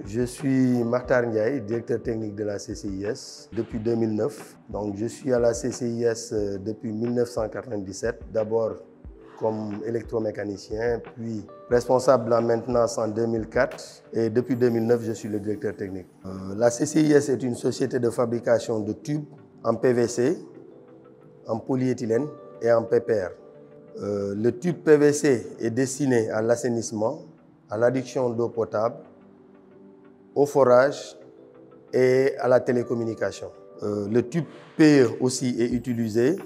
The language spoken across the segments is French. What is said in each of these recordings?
Je suis Makhtar Ndiaye, directeur technique de la CCIS depuis 2009. Donc, je suis à la CCIS depuis 1997, d'abord comme électromécanicien, puis responsable de la maintenance en 2004 et depuis 2009, je suis le directeur technique. La CCIS est une société de fabrication de tubes en PVC, en polyéthylène et en PPR. Le tube PVC est destiné à l'assainissement, à l'adduction d'eau potable, au forage et à la télécommunication. Le tube PE aussi est utilisé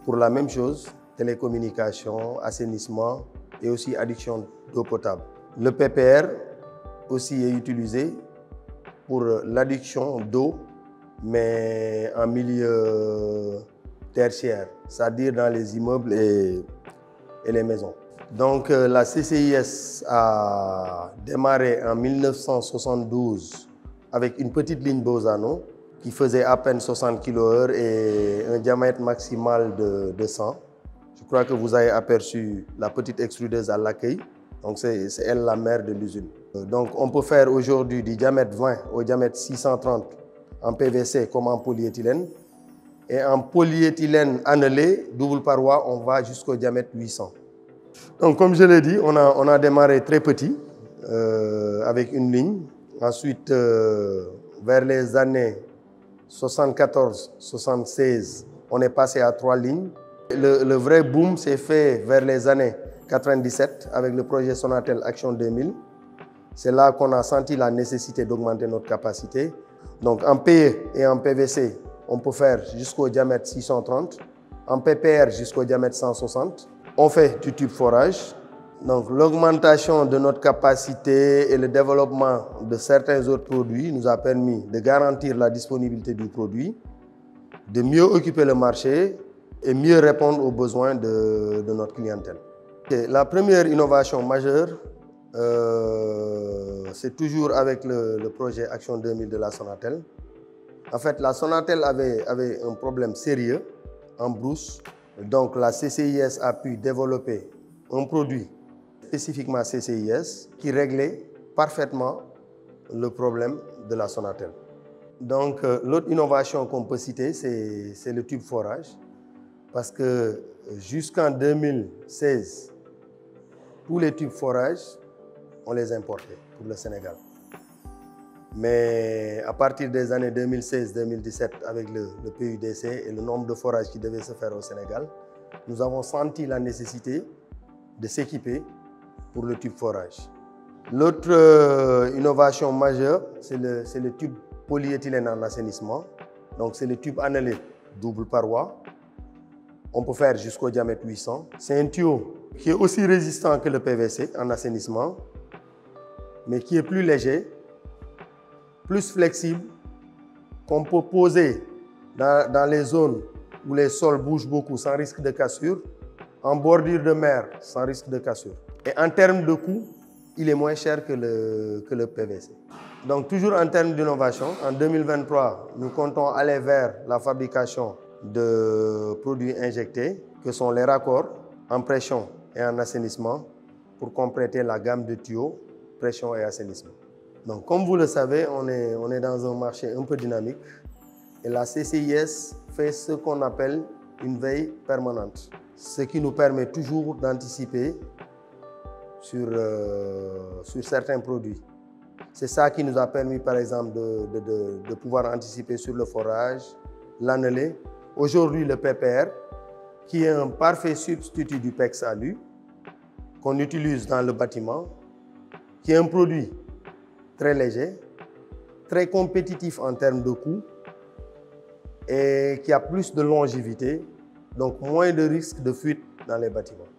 pour la même chose, télécommunication, assainissement et aussi adduction d'eau potable. Le PPR aussi est utilisé pour l'adduction d'eau, mais en milieu tertiaire, c'est-à-dire dans les immeubles et les maisons. Donc la CCIS a démarré en 1972 avec une petite ligne Bosano qui faisait à peine 60 kHz et un diamètre maximal de 100. Je crois que vous avez aperçu la petite extrudeuse à l'accueil. Donc c'est elle la mère de l'usine. Donc on peut faire aujourd'hui du diamètre 20 au diamètre 630 en PVC comme en polyéthylène. Et en polyéthylène annelé, double paroi, on va jusqu'au diamètre 800. Donc comme je l'ai dit, on a démarré très petit avec une ligne. Ensuite, vers les années 74-76, on est passé à 3 lignes. Le vrai boom s'est fait vers les années 97 avec le projet Sonatel Action 2000. C'est là qu'on a senti la nécessité d'augmenter notre capacité. Donc en PE et en PVC, on peut faire jusqu'au diamètre 630, en PPR jusqu'au diamètre 160. On fait du tube forage. Donc l'augmentation de notre capacité et le développement de certains autres produits nous a permis de garantir la disponibilité du produit, de mieux occuper le marché et mieux répondre aux besoins de notre clientèle. Et la première innovation majeure, c'est toujours avec le projet Action 2000 de la Sonatel. En fait, la Sonatel avait un problème sérieux en brousse. Donc la CCIS a pu développer un produit spécifiquement CCIS qui réglait parfaitement le problème de la Sonatel. Donc l'autre innovation qu'on peut citer, c'est le tube forage. Parce que jusqu'en 2016, tous les tubes forage, on les importait pour le Sénégal. Mais à partir des années 2016-2017, avec le PUDC et le nombre de forages qui devaient se faire au Sénégal, nous avons senti la nécessité de s'équiper pour le tube forage. L'autre innovation majeure, c'est le tube polyéthylène en assainissement. Donc c'est le tube annelé double paroi. On peut faire jusqu'au diamètre 800. C'est un tuyau qui est aussi résistant que le PVC en assainissement, mais qui est plus léger, plus flexible, qu'on peut poser dans les zones où les sols bougent beaucoup sans risque de cassure, en bordure de mer sans risque de cassure. Et en termes de coût, il est moins cher que le PVC. Donc toujours en termes d'innovation, en 2023, nous comptons aller vers la fabrication de produits injectés, que sont les raccords en pression et en assainissement, pour compléter la gamme de tuyaux, pression et assainissement. Donc comme vous le savez, on est dans un marché un peu dynamique et la CCIS fait ce qu'on appelle une veille permanente, ce qui nous permet toujours d'anticiper sur certains produits. C'est ça qui nous a permis par exemple de pouvoir anticiper sur le forage, l'annelé. Aujourd'hui le PPR, qui est un parfait substitut du PEX Alu, qu'on utilise dans le bâtiment, qui est un produit très léger, très compétitif en termes de coût et qui a plus de longévité, donc moins de risques de fuite dans les bâtiments.